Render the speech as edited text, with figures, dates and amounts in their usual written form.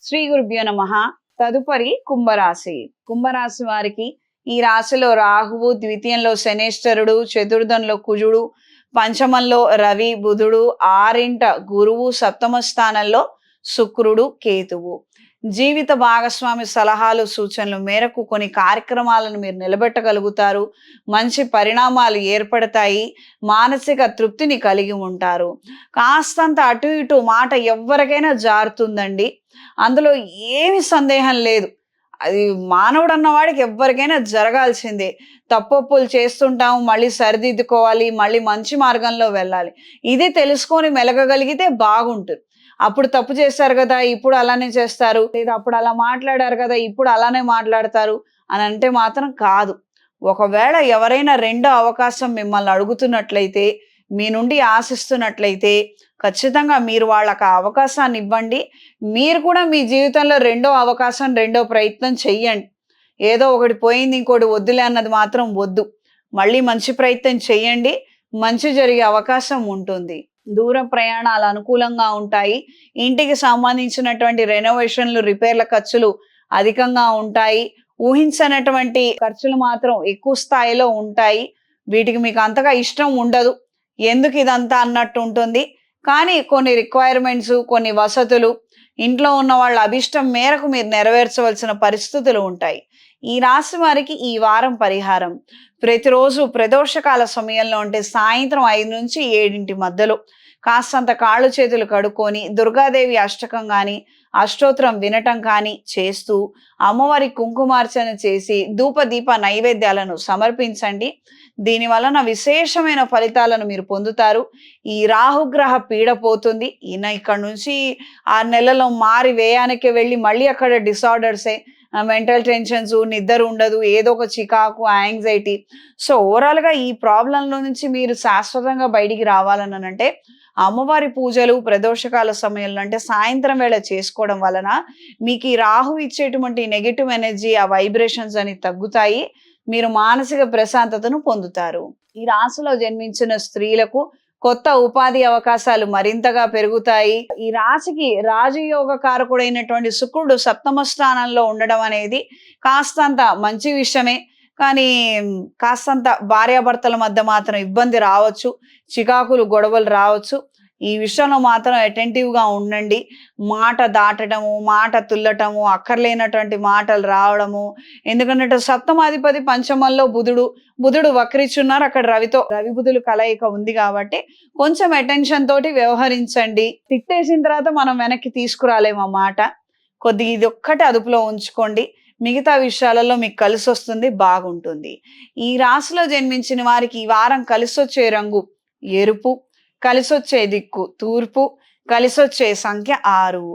శ్రీ గురుభ్యో నమః. తదుపరి కుంభరాశి. కుంభరాశి వారికి ఈ రాశిలో రాహువు, ద్వితీయంలో శనేశ్వరుడు, చతుర్థంలో కుజుడు, పంచమంలో రవి, బుధుడు, ఆరింట గురువు, సప్తమ స్థానంలో శుక్రుడు, కేతువు. జీవిత భాగస్వామి సలహాలు, సూచనలు మేరకు కొన్ని కార్యక్రమాలను మీరు నిలబెట్టగలుగుతారు. మంచి పరిణామాలు ఏర్పడతాయి. మానసిక తృప్తిని కలిగి ఉంటారు. కాస్తంత అటు ఇటు మాట ఎవరికైనా జారుతుందండి. అందులో ఏమి సందేహం లేదు. అది మానవుడు అన్నవాడికి ఎవ్వరికైనా జరగాల్సిందే. తప్పొప్పులు చేస్తుంటాం, మళ్ళీ సరిదిద్దుకోవాలి, మళ్ళీ మంచి మార్గంలో వెళ్ళాలి. ఇది తెలుసుకొని మెలగగలిగితే బాగుంటుంది. అప్పుడు తప్పు చేశారు కదా, ఇప్పుడు అలానే చేస్తారు, లేదా అప్పుడు అలా మాట్లాడారు కదా, ఇప్పుడు అలానే మాట్లాడతారు అని అంటే మాత్రం కాదు. ఒకవేళ ఎవరైనా రెండో అవకాశం మిమ్మల్ని అడుగుతున్నట్లయితే, మీ నుండి ఆశిస్తున్నట్లయితే ఖచ్చితంగా మీరు వాళ్ళకి ఆ అవకాశాన్ని ఇవ్వండి. మీరు కూడా మీ జీవితంలో రెండో అవకాశం, రెండో ప్రయత్నం చెయ్యండి. ఏదో ఒకటి పోయింది ఇంకోటి వద్దులే అన్నది మాత్రం వద్దు. మళ్ళీ మంచి ప్రయత్నం చెయ్యండి. మంచి జరిగే అవకాశం ఉంటుంది. దూర ప్రయాణాలు అనుకూలంగా ఉంటాయి. ఇంటికి సంబంధించినటువంటి రెనోవేషన్లు, రిపేర్ల ఖర్చులు అధికంగా ఉంటాయి. ఊహించనటువంటి ఖర్చులు మాత్రం ఎక్కువ స్థాయిలో ఉంటాయి. వీటికి మీకు అంతగా ఇష్టం ఉండదు. ఎందుకు ఇదంతా అన్నట్టు ఉంటుంది. కానీ కొన్ని రిక్వైర్మెంట్స్, కొన్ని వసతులు, ఇంట్లో ఉన్న వాళ్ళ అభిష్టం మేరకు మీరు నెరవేర్చవలసిన పరిస్థితులు ఉంటాయి. ఈ రాశి వారికి ఈ వారం పరిహారం: ప్రతిరోజు ప్రదోషకాల సమయంలో అంటే సాయంత్రం 5 నుంచి 7 మధ్యలో కాస్తంత కాళ్ళు చేతులు కడుక్కొని దుర్గాదేవి అష్టకం కానీ, అష్టోత్తరం వినటం కానీ చేస్తూ అమ్మవారి కుంకుమార్చన చేసి ధూపదీప నైవేద్యాలను సమర్పించండి. దీని వలన విశేషమైన ఫలితాలను మీరు పొందుతారు. ఈ రాహుగ్రహ పీడ పోతుంది. ఈయన ఇక్కడ నుంచి 6 నెలల్లో మారి వ్యయానికి వెళ్ళి మళ్ళీ అక్కడ డిసార్డర్సే, మెంటల్ టెన్షన్స్, నిద్ర ఉండదు, ఏదో ఒక చికాకు, యాంగ్జైటీ. సో ఓవరాల్గా ఈ ప్రాబ్లంలో నుంచి మీరు శాశ్వతంగా బయటికి రావాలని అంటే అమ్మవారి పూజలు ప్రదోషకాల సమయంలో అంటే సాయంత్రం వేళ చేసుకోవడం వలన మీకు ఈ రాహు ఇచ్చేటువంటి నెగటివ్ ఎనర్జీ, ఆ వైబ్రేషన్స్ అని తగ్గుతాయి. మీరు మానసిక ప్రశాంతతను పొందుతారు. ఈ రాశిలో జన్మించిన స్త్రీలకు కొత్త ఉపాధి అవకాశాలు మరింతగా పెరుగుతాయి. ఈ రాశికి రాజయోగ కారకుడైనటువంటి శుక్రుడు సప్తమ స్థానంలో ఉండడం అనేది కాస్తంత మంచి విషయమే. కానీ కాస్తంత భార్యాభర్తల మధ్య మాత్రం ఇబ్బంది రావచ్చు, చికాకులు, గొడవలు రావచ్చు. ఈ విషయంలో మాత్రం అటెంటివ్గా ఉండండి. మాట దాటడము, మాట తుల్లటము, అక్కర్లేనటువంటి మాటలు రావడము. ఎందుకంటే సప్తమాధిపతి పంచమంలో బుధుడు వక్రిచున్నారు. అక్కడ రవి బుధులు కలయిక ఉంది కాబట్టి కొంచెం అటెన్షన్ తోటి వ్యవహరించండి. తిట్టేసిన తర్వాత మనం వెనక్కి తీసుకురాలేము ఆ మాట. కొద్దిగా ఇది ఒక్కటి అదుపులో ఉంచుకోండి. మిగతా విషయాలలో మీకు కలిసి వస్తుంది, బాగుంటుంది. ఈ రాశిలో జన్మించిన వారికి ఈ వారం కలిసొచ్చే రంగు ఎరుపు, కలిసొచ్చే దిక్కు తూర్పు, కలిసొచ్చే సంఖ్య 6.